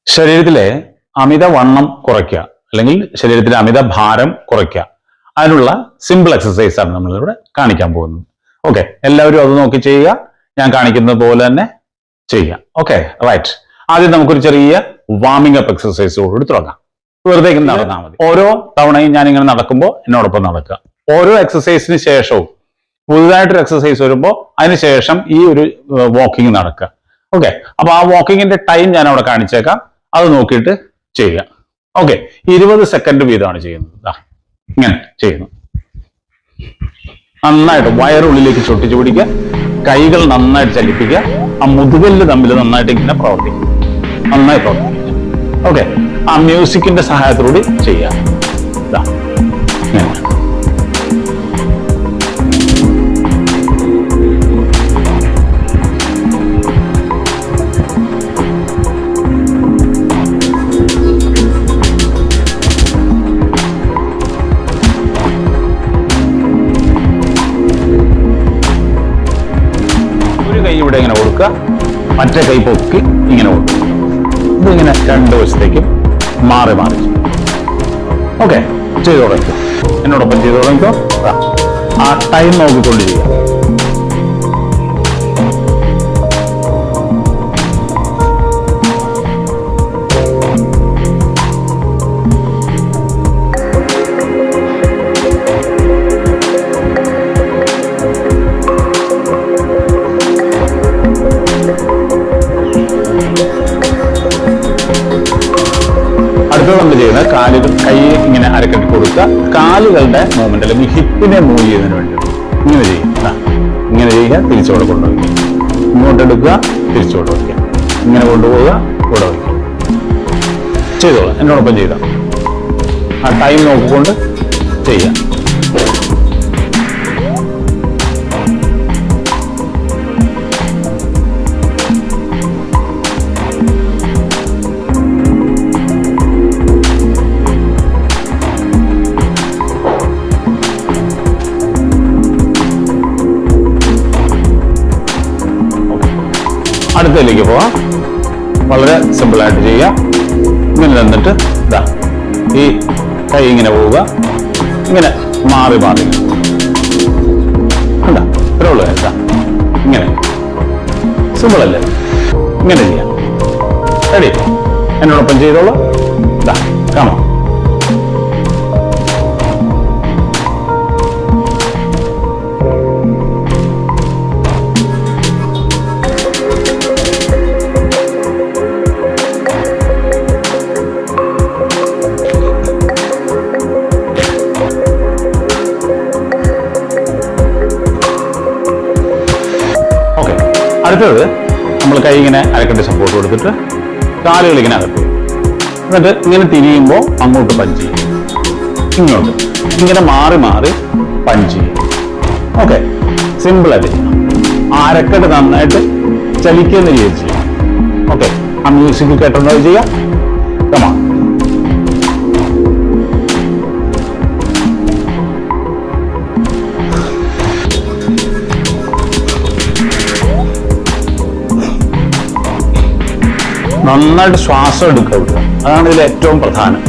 ശരീരത്തിലെ അമിതവണ്ണം കുറയ്ക്കുക അല്ലെങ്കിൽ ശരീരത്തിലെ അമിത ഭാരം കുറയ്ക്കുക, അതിനുള്ള സിമ്പിൾ എക്സസൈസ് ആണ് നമ്മളിവിടെ കാണിക്കാൻ പോകുന്നത്. ഓക്കെ, എല്ലാവരും അത് നോക്കി ചെയ്യുക. ഞാൻ കാണിക്കുന്നത് പോലെ തന്നെ ചെയ്യുക. Okay, right. ആദ്യം നമുക്കൊരു ചെറിയ വാമിംഗ് അപ്പ് എക്സസൈസോട് തുടങ്ങാം. വെറുതെ ഇങ്ങനെ നടന്നാൽ മതി. ഓരോ തവണയും ഞാൻ ഇങ്ങനെ നടക്കുമ്പോൾ എന്നോടൊപ്പം നടക്കുക. ഓരോ എക്സസൈസിന് ശേഷവും പുതുതായിട്ടൊരു എക്സസൈസ് വരുമ്പോൾ അതിനുശേഷം ഈ ഒരു വാക്കിംഗ് നടക്കുക. ഓക്കെ, അപ്പൊ ആ വാക്കിങ്ങിന്റെ ടൈം ഞാൻ അവിടെ കാണിച്ചേക്കാം, അത് നോക്കിയിട്ട് ചെയ്യുക. ഓക്കെ, 20 സെക്കൻഡ് വീതമാണ് ചെയ്യുന്നത്. ഇങ്ങനെ ചെയ്യുന്നു. നന്നായിട്ട് വയറുള്ളിലേക്ക് ചൊട്ടിച്ചു പിടിക്കുക, കൈകൾ നന്നായിട്ട് ചലിപ്പിക്കുക, ആ മുതുകല്ല് തമ്മിൽ നന്നായിട്ട് ഇങ്ങനെ പ്രവർത്തിക്കുക, നന്നായി പ്രവർത്തിക്കുക. ഓക്കെ, ആ മ്യൂസിക്കിന്റെ സഹായത്തോടെ ചെയ്യുക. ഇങ്ങനെ ഇവിടെ ഇങ്ങനെ കൊടുക്കുക, മറ്റേ കൈ പൊക്കി ഇങ്ങനെ കൊടുക്കുക. ഇതിങ്ങനെ രണ്ട് വശത്തേക്കും മാറി മാറി. ഓക്കെ, ചെയ്തു തുടങ്ങിക്കോ, എന്നോടൊപ്പം ചെയ്തു തുടങ്ങിക്കോ. ആ ടൈം നോക്കിക്കൊണ്ട് ചെയ്യുക. അടുത്തത് നമ്മൾ ചെയ്യുന്നത് കാലുകൾ, കൈ ഇങ്ങനെ അരക്കെട്ടി കൊടുക്കുക, കാലുകളുടെ മൂവ്മെന്റ് അല്ലെങ്കിൽ ഹിപ്പിനെ മൂവ് ചെയ്യുന്നതിന് വേണ്ടി ഇങ്ങനെ ചെയ്യുക. ഇങ്ങനെ ചെയ്യുക, തിരിച്ചോടെ കൊണ്ടുപോയി ഇങ്ങോട്ട് എടുക്കുക, തിരിച്ചോട്ട് വയ്ക്കുക, ഇങ്ങനെ കൊണ്ടുപോവുക, കൂടെ വയ്ക്കുക. ചെയ്തോളാം, എന്നോടൊപ്പം ചെയ്താൽ ആ ടൈം നോക്കിക്കൊണ്ട് ചെയ്യുക. അടുത്തതിലേക്ക് പോവാം. വളരെ സിമ്പിളായിട്ട് ചെയ്യുക. ഇങ്ങനെ നിന്നിട്ട് ഇതാ ഈ കൈ ഇങ്ങനെ പോവുക, ഇങ്ങനെ മാറി മാറി എന്താ ഇത്രേ ഉള്ളൂ. എന്താ ഇങ്ങനെ സിമ്പിളല്ലേ? ഇങ്ങനെ ചെയ്യാം. റെഡി? എന്നോടൊപ്പം ചെയ്തോളൂ. ഇതാ കാണാം. അടുത്തത് നമ്മൾ കൈ ഇങ്ങനെ അരക്കെട്ടി സപ്പോർട്ട് കൊടുത്തിട്ട് കാലുകൾ ഇങ്ങനെ അകത്ത് ചെയ്യും. എന്നിട്ട് ഇങ്ങനെ തിരിയുമ്പോൾ അങ്ങോട്ട് പഞ്ച് ചെയ്യും, ഇങ്ങോട്ട് ഇങ്ങനെ മാറി മാറി പഞ്ച് ചെയ്യും. ഓക്കെ, സിമ്പിളായിട്ട് ചെയ്യാം. ആ അരക്കെട്ട് നന്നായിട്ട് ചലിക്കുന്ന രീതിയിൽ ചെയ്യാം. ഓക്കെ, ആ മ്യൂസിക് കേട്ടുള്ളത് ചെയ്യാം. കമാ നന്നായിട്ട് ശ്വാസം എടുക്കുക, അതാണ് ഇതിൽ ഏറ്റവും പ്രധാനം.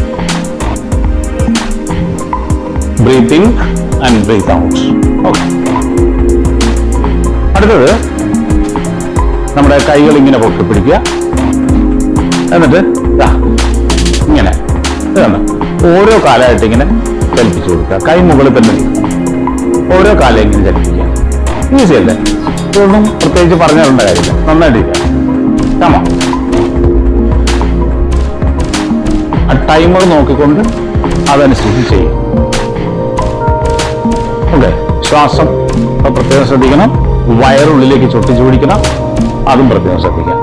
Breathing and breath out. Okay, അടുത്തത് നമ്മുടെ കൈകൾ ഇങ്ങനെ പൊക്കി പിടിക്കുക. എന്നിട്ട് ഇങ്ങനെ ഓരോ കാലമായിട്ട് ഇങ്ങനെ ചലിപ്പിച്ചു കൊടുക്കുക. കൈ മുകളിൽ തന്നെ നിൽക്കുക, ഓരോ കാലം ഇങ്ങനെ ചലിപ്പിക്കുക. ഈസി അല്ലേ? ഇതൊന്നും പ്രത്യേകിച്ച് പറഞ്ഞുകൊണ്ട കാര്യമില്ല. നന്നായിട്ടിരിക്കുക. കമാ ആ ടൈമർ നോക്കിക്കൊണ്ട് അതനുസരിച്ച് ചെയ്യും. ഓക്കെ, ശ്വാസം പ്രത്യേകം ശ്രദ്ധിക്കണം. വയറുള്ളിലേക്ക് ചൊട്ടിച്ചു പിടിക്കണം, അതും പ്രത്യേകം ശ്രദ്ധിക്കാം.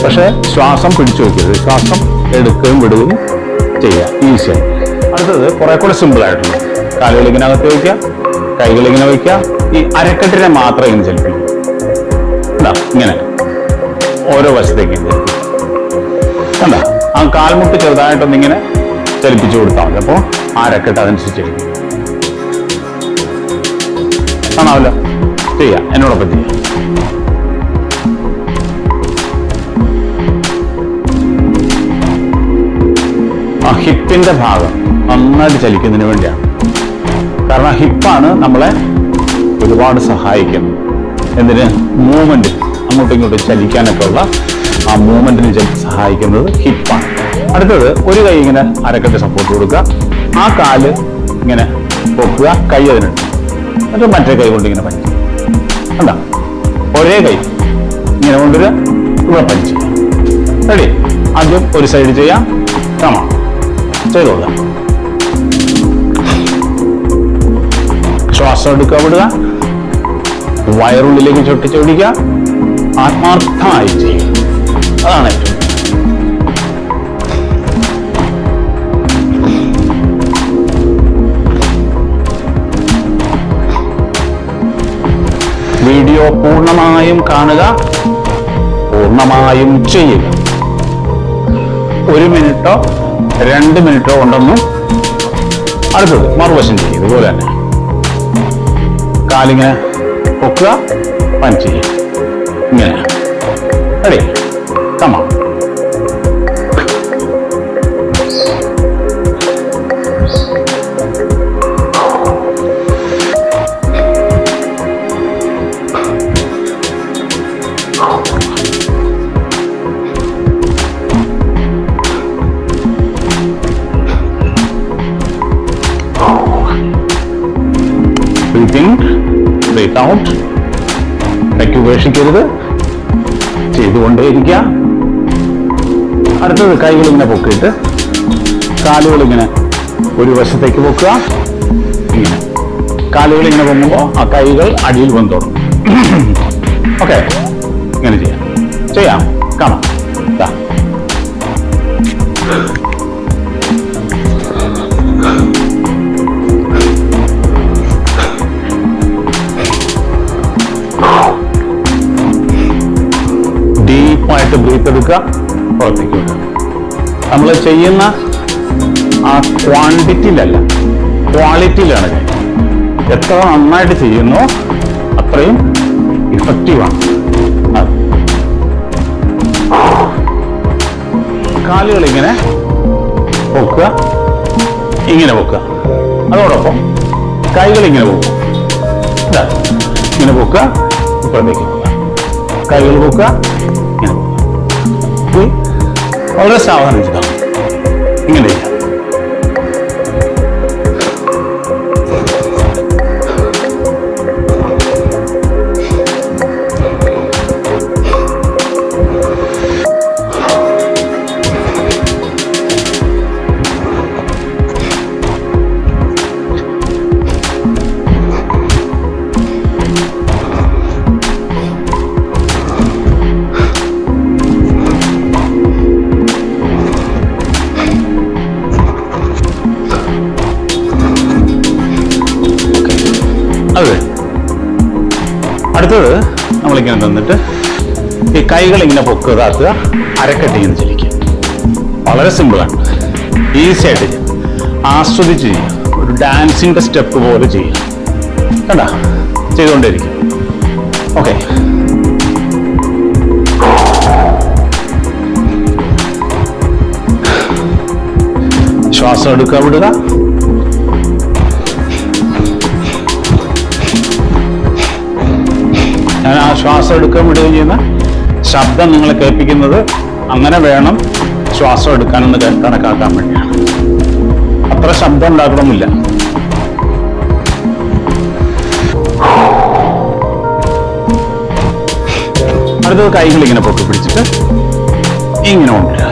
പക്ഷെ ശ്വാസം പിടിച്ചു വയ്ക്കരുത്, ശ്വാസം എടുക്കുകയും വിടുകയും ചെയ്യുക. ഈസിയാണ്. അടുത്തത് കുറെ കൂടെ സിമ്പിൾ ആയിട്ടുണ്ട്. കാലുകൾ ഇങ്ങനെ അകത്ത് വയ്ക്കുക, കൈകൾ ഇങ്ങനെ വയ്ക്കുക. ഈ അരക്കെട്ടിനെ മാത്രം ഇങ്ങനെ ചലിപ്പിക്കുക. ഇങ്ങനെ ഓരോ വശത്തേക്കും ചലിപ്പിക്കുക. കണ്ട, ആ കാൽമുട്ട് ചെറുതായിട്ടൊന്നിങ്ങനെ ചലിപ്പിച്ചു കൊടുത്താൽ മതി. അപ്പോൾ ആ അരക്കെട്ട് അതനുസരിച്ച് ചലിക്കും. കാണാമല്ലോ? ചെയ്യാം, എന്നോടൊപ്പം ചെയ്യാം. ഹിപ്പിന്റെ ഭാഗം നന്നായിട്ട് ചലിക്കുന്നതിന് വേണ്ടിയാണ്. കാരണം ഹിപ്പാണ് നമ്മളെ ഒരുപാട് സഹായിക്കുന്നത്. എന്തിന്? മൂവ്മെന്റ്, അങ്ങോട്ടും ഇങ്ങോട്ടും ചലിക്കാനൊക്കെ ഉള്ള ആ മൂവ്മെന്റിന് സഹായിക്കുന്നത് ഹിപ്പാണ്. അടുത്തത് ഒരു കൈ ഇങ്ങനെ അരക്കെട്ട് സപ്പോർട്ട് കൊടുക്കുക, ആ കാല് ഇങ്ങനെ പൊക്കുക, കൈ അതിനുണ്ട്, എന്നിട്ട് മറ്റേ കൈ കൊണ്ട് ഇങ്ങനെ പഞ്ച് കണ്ട, ഒരേ കൈ ഇങ്ങനെ കൊണ്ടൊരു ഇവിടെ പഞ്ച് ചെയ്യാം. റെഡി? ആദ്യം ഒരു സൈഡ് ചെയ്യാം. കമാ ചെയ്തോളാം. ശ്വാസം എടുക്കുക, വിടുക, വയറുള്ളിലേക്ക് ചൊട്ടിച്ചൊടിക്കുക, ആത്മാർത്ഥമായി ചെയ്യുക. അതാണ് ഏറ്റവും വീഡിയോ പൂർണ്ണമായും കാണുക, പൂർണ്ണമായും ചെയ്യുക. 1 മിനിറ്റോ 2 മിനിറ്റോ കൊണ്ടൊന്നും. അടുത്തത് മറുവശം ചെയ്യുക. ഇതുപോലെ തന്നെ കാലിങ്ങനെ പൊക്കുക, പഞ്ച് ചെയ്യുക, ഇങ്ങനെ. റെഡി? കമാ. Breathe in, breathe out. ഇടയ്ക്ക് ഉപേക്ഷിക്കരുത്, ചെയ്തുകൊണ്ടേയിരിക്കുക. അടുത്തത് കൈകൾ ഇങ്ങനെ പൊക്കിയിട്ട് കാലുകൾ ഇങ്ങനെ ഒരു വശത്തേക്ക് പൊക്കുക, ഇങ്ങനെ. കാലുകൾ ഇങ്ങനെ പൊങ്ങുമ്പോൾ ആ കൈകൾ അടിയിൽ വന്ന് തുടങ്ങും. ഓക്കെ, ഇങ്ങനെ ചെയ്യാം. കാണാം. ഡീപ്പായിട്ട് ബ്രീത്ത് എടുക്കുക, പുറത്തേക്ക് വിടുക. നമ്മൾ ചെയ്യുന്ന ആ ക്വാണ്ടിറ്റിയിലല്ല, ക്വാളിറ്റിയിലാണ് കാര്യം. എത്ര നന്നായിട്ട് ചെയ്യുന്നോ അത്രയും ഇഫക്റ്റീവാണ്. കാലുകൾ ഇങ്ങനെ പൊക്കുക, ഇങ്ങനെ പൊക്കുക. അതോടൊപ്പം കൈകൾ ഇങ്ങനെ പൊക്കുക, ഇങ്ങനെ പൊക്കുക, ഇപ്പുറത്തേക്ക് പൊക്കുക. കൈകൾ പൊക്കുക, ഇങ്ങനെ പൊക്കുക. വളരെ സാവധാനം ചെയ്താൽ ഇങ്ങനെ ചെയ്യാം. അതെ, അടുത്തത് നമ്മളിങ്ങനെ തന്നിട്ട് ഈ കൈകൾ ഇങ്ങനെ പൊക്കുക, അരക്കെട്ട് ഇങ്ങനെ ചലിക്കുക. വളരെ സിമ്പിളാണ്, ഈസി ആയിട്ട് ചെയ്യാം. ആസ്വദിച്ച് ചെയ്യുക, ഒരു ഡാൻസിന്റെ സ്റ്റെപ്പ് പോലെ ചെയ്യുക. കണ്ട, ചെയ്തുകൊണ്ടേയിരിക്കും. ഓക്കെ, ശ്വാസം എടുക്കുക, വിടുക. ഞാൻ ആ ശ്വാസം എടുക്കുകയും വിടുകയും ചെയ്യുന്ന ശബ്ദം നിങ്ങളെ കേൾപ്പിക്കുന്നത് അങ്ങനെ വേണം ശ്വാസം എടുക്കാനെന്ന് കണക്കാക്കാൻ വേണ്ടിയാണ്. അത്ര ശബ്ദം ഉണ്ടാക്കണമെന്നില്ല. അടുത്തത് കൈകൾ ഇങ്ങനെ പൊക്കി പിടിച്ചിട്ട് ഇങ്ങനെ കൊണ്ടുവരിക.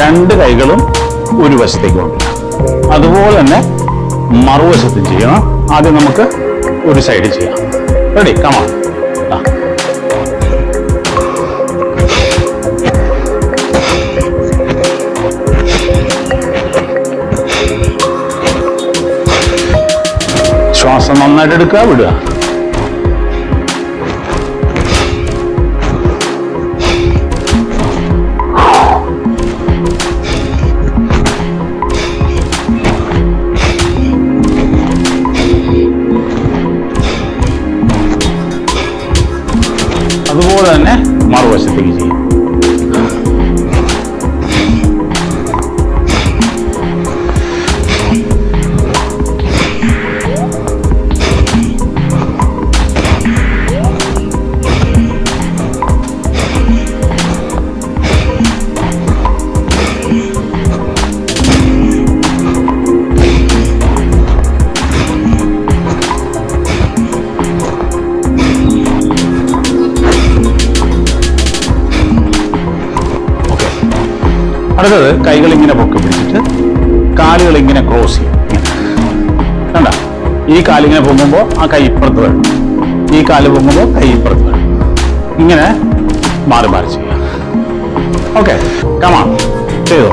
2 കൈകളും ഒരു വശത്തേക്ക് കൊണ്ടുവരിക. അതുപോലെ തന്നെ മറുവശത്തും ചെയ്യണം. ആദ്യം നമുക്ക് ഒരു സൈഡ് ചെയ്യാം. റെഡി? കമാ. ശ്വാസം നന്നായിട്ട് എടുക്കുക, വിടുക. അതുപോലെ തന്നെ മറുവശത്തേക്ക് ചെയ്യും. അടുത്തത് കൈകൾ ഇങ്ങനെ പൊക്കി പിടിച്ചിട്ട് കാലുകൾ ഇങ്ങനെ ക്രോസ് ചെയ്യും. കണ്ട, ഈ കാലിങ്ങനെ പൊങ്ങുമ്പോൾ ആ കൈ ഇപ്പുറത്ത് വേണം, ഈ കാല് പൊങ്ങുമ്പോൾ കൈ ഇപ്പുറത്ത് വേണം. ഇങ്ങനെ മാറി മാറി ചെയ്യാം. ഓക്കെ, കമാ ചെയ്തോ.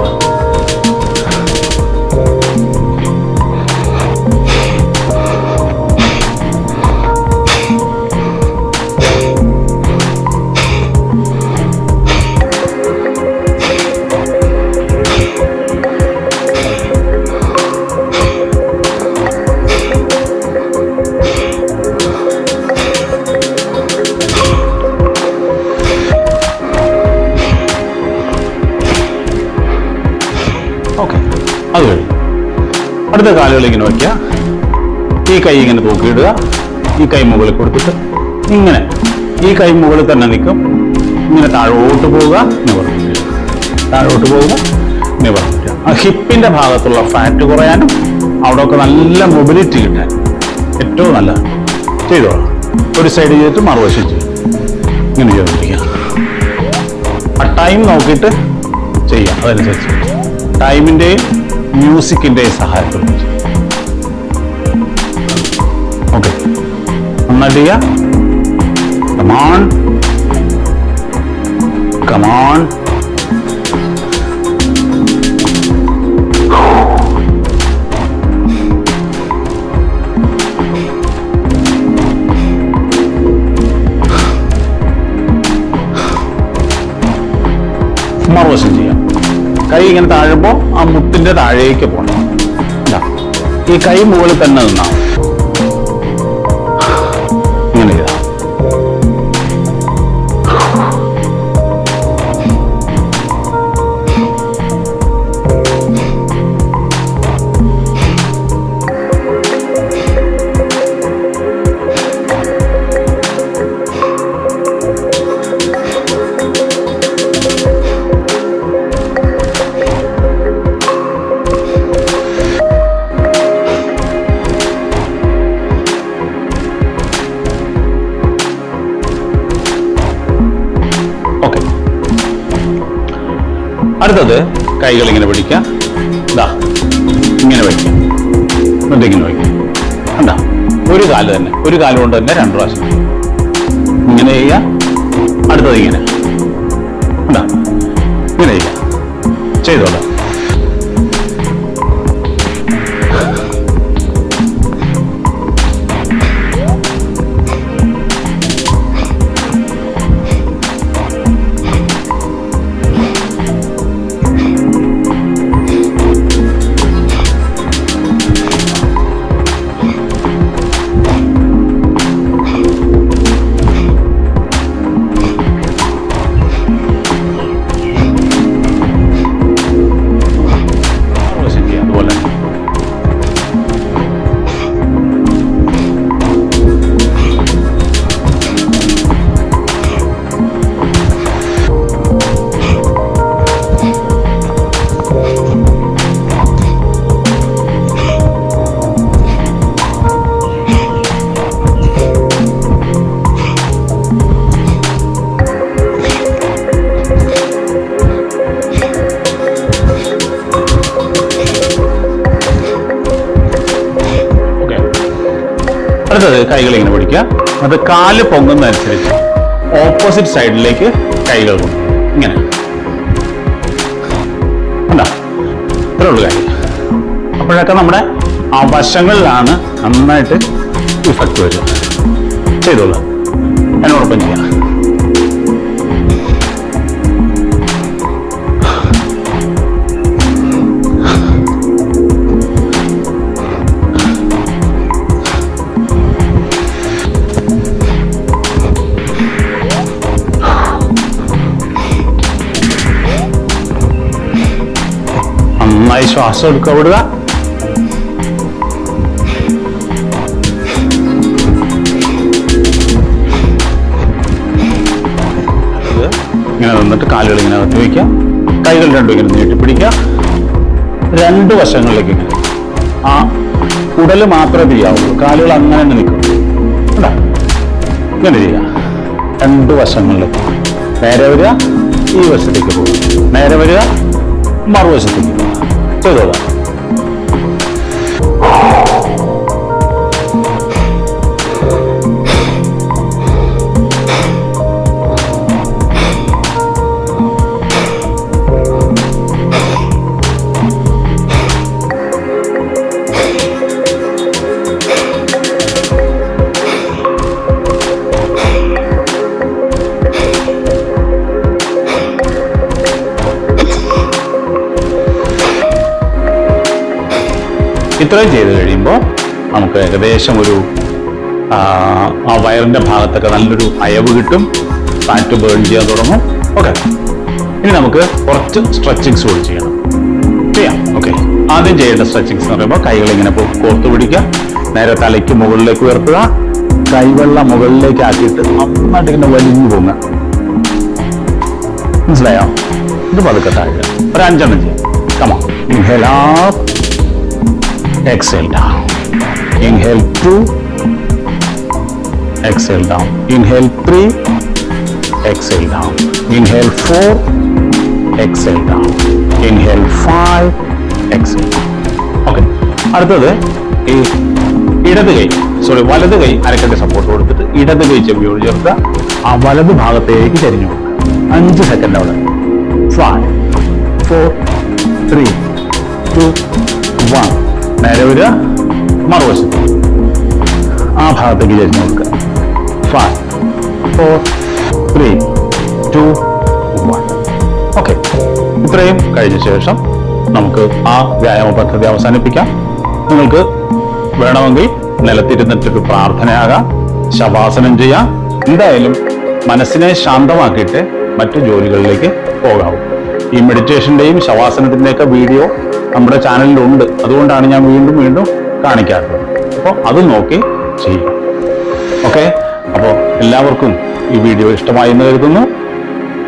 ഓക്കെ, അത് കഴിഞ്ഞു. അടുത്ത കാലുകൾ ഇങ്ങനെ വയ്ക്കുക, ഈ കൈ ഇങ്ങനെ തൂക്കിയിടുക, ഈ കൈ മുകളിൽ കൊടുത്തിട്ട് ഇങ്ങനെ ഈ കൈ മുകളിൽ തന്നെ നിൽക്കും. ഇങ്ങനെ താഴോട്ട് പോവുക, നിവർത്തിക്കുക, താഴോട്ട് പോവുക, നിവർത്തിക്കുക. ആ ഹിപ്പിന്റെ ഭാഗത്തുള്ള ഫാറ്റ് കുറയാനും അവിടെയൊക്കെ നല്ല മൊബിലിറ്റി കിട്ടാൻ ഏറ്റവും നല്ലതാണ്. ചെയ്തോളാം. ഒരു സൈഡ് ചെയ്തിട്ട് മറുവശം ചെയ്യും. ഇങ്ങനെ ചെയ്തുകൊണ്ടിരിക്കുക. ആ ടൈം നോക്കിയിട്ട് ചെയ്യാം. അതനുസരിച്ച് ടൈമിന്റെയും മ്യൂസിക്കിന്റെയും സഹായത്തോടെ ചെയ്യും. ഓക്കെ, നന്നായിട്ട് ചെയ്യാം. Come on come on. മറുവശം ചെയ്യാം. കൈ ഇങ്ങനെ താഴുമ്പോൾ ആ മുട്ടിന്റെ താഴേക്ക് പോകണം. ഈ കൈ മുകളിൽ തന്നെ നിന്നാണ് ഇങ്ങനെ ചെയ്താൽ. അടുത്തത് കൈകൾ ഇങ്ങനെ പിടിക്കാം. ഇതാ ഇങ്ങനെ വയ്ക്കാം, എന്നിട്ട് ഇങ്ങനെ വയ്ക്കാം. കണ്ട, ഒരു കാല് തന്നെ, ഒരു കാല് കൊണ്ട് തന്നെ 2 പ്രാവശ്യം ഇങ്ങനെ ചെയ്യാം. അടുത്തത് ഇങ്ങനെ, കണ്ട, ഇങ്ങനെ ചെയ്യാം. ചെയ്തോളാം. അടുത്തത് കൈകൾ ഇങ്ങനെ പിടിക്കുക. അത് കാല് പൊങ്ങുന്നതനുസരിച്ച് ഓപ്പോസിറ്റ് സൈഡിലേക്ക് കൈകൾ കൊണ്ടു ഇങ്ങനെ. എന്താ ഇത്രേ ഉള്ളൂ കാര്യം. അപ്പോഴൊക്കെ നമ്മുടെ ആ വശങ്ങളിലാണ് നന്നായിട്ട് ഇഫക്റ്റ് വരിക. ചെയ്തോളൂ, എന്നോടൊപ്പം ചെയ്യാം. നന്നായി ശ്വാസം എടുക്കുക, വിടുക. ഇങ്ങനെ നിന്നിട്ട് കാലുകൾ ഇങ്ങനെ അകത്ത് വയ്ക്കുക. കൈകൾ രണ്ടും ഇങ്ങനെ നീട്ടിപ്പിടിക്കുക. 2 വശങ്ങളിലേക്ക് ഇങ്ങനെ. ആ ഉടല് മാത്രമേ പിരിയാവുള്ളൂ, കാലുകൾ അങ്ങനെ തന്നെ നിൽക്കും. കേട്ടോ, ഇങ്ങനെ ചെയ്യുക. 2 വശങ്ങളിലേക്ക് നേരെ വരിക, ഈ വശത്തേക്ക് പോകുക. നേരെ വരിക, മറുവശത്തേക്ക് ചെയ്തോളാം. ഇത്രയും ചെയ്ത് കഴിയുമ്പോൾ നമുക്ക് ഏകദേശം ഒരു ആ വയറിന്റെ ഭാഗത്തൊക്കെ നല്ലൊരു അയവ് കിട്ടും, ഫാറ്റ് ബേൺ ചെയ്യാൻ തുടങ്ങും. ഓക്കെ, ഇനി നമുക്ക് കുറച്ച് സ്ട്രെച്ചിങ്സ് കൂടി ചെയ്യാം. ഓക്കെ, ആദ്യം ചെയ്യേണ്ട സ്ട്രെച്ചിങ്സ് എന്ന് പറയുമ്പോൾ കൈകളിങ്ങനെ കോർത്തു പിടിക്കുക, നേരെ തലയ്ക്ക് മുകളിലേക്ക് ഉയർത്തുക, കൈവെള്ള മുകളിലേക്ക് ആക്കിയിട്ട് നന്നായിട്ട് ഇങ്ങനെ വലിഞ്ഞു പോകുക. മനസ്സിലായോ? ഇത് പതുക്കെ താഴുക. ഒരു 5 എണ്ണം ചെയ്യാം. Come on. Inhale up, exhale down. Inhale 2, exhale down. Inhale 3, exhale down. Inhale 4, exhale down. Inhale 5, exhale down. Okay. അടുത്തത് ഈ വലത് കൈ അരക്കന്റെ സപ്പോർട്ട് കൊടുത്തിട്ട് ഇടത് കൈ ചെവിയോട് ചേർത്ത് ആ വലത് ഭാഗത്തേക്ക് ചരിഞ്ഞു കൊടുക്കുക. 5 സെക്കൻഡ് അവിടെ. 5, 4, 3, 2, 1. നേരെ വരിക, മറുവശത്ത് ആ ഭാഗത്തേക്ക് ചരിഞ്ഞു കൊടുക്കുക. 5, 4, 3, 2, 1. ഓക്കെ, ഇത്രയും കഴിഞ്ഞ ശേഷം നമുക്ക് ആ വ്യായാമ പദ്ധതി അവസാനിപ്പിക്കാം. നിങ്ങൾക്ക് വേണമെങ്കിൽ നിലത്തിരുന്നിട്ടൊരു പ്രാർത്ഥനയാകാം, ശവാസനം ചെയ്യാം. എന്തായാലും മനസ്സിനെ ശാന്തമാക്കിയിട്ട് മറ്റു ജോലികളിലേക്ക് പോകാവൂ. ഈ മെഡിറ്റേഷന്റെയും ശവാസനത്തിന്റെയൊക്കെ വീഡിയോ നമ്മുടെ ചാനലിലുണ്ട്, അതുകൊണ്ടാണ് ഞാൻ വീണ്ടും വീണ്ടും കാണിക്കാറുള്ളത്. അപ്പോൾ അത് നോക്കി ചെയ്യാം. ഓക്കെ, അപ്പോൾ എല്ലാവർക്കും ഈ വീഡിയോ ഇഷ്ടമായി എന്ന് കരുതുന്നു.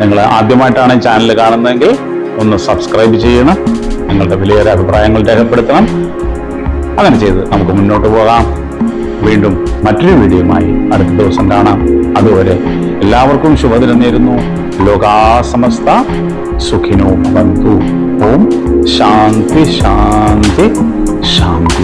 നിങ്ങൾ ആദ്യമായിട്ടാണ് ചാനൽ കാണുന്നതെങ്കിൽ ഒന്ന് സബ്സ്ക്രൈബ് ചെയ്യണം, നിങ്ങളുടെ വിലയേറെ അഭിപ്രായങ്ങൾ രേഖപ്പെടുത്തണം. അങ്ങനെ ചെയ്ത് നമുക്ക് മുന്നോട്ട് പോകാം. വീണ്ടും മറ്റൊരു വീഡിയോയുമായി അടുത്ത ദിവസം കാണാം. അതുവരെ എല്ലാവർക്കും ശുഭദിനം നേരുന്നു. ലോകാ സമസ്ത സുഖിനോ ഭവന്തു. ഓം ശാന്തി ശാന്തി ശാന്തി.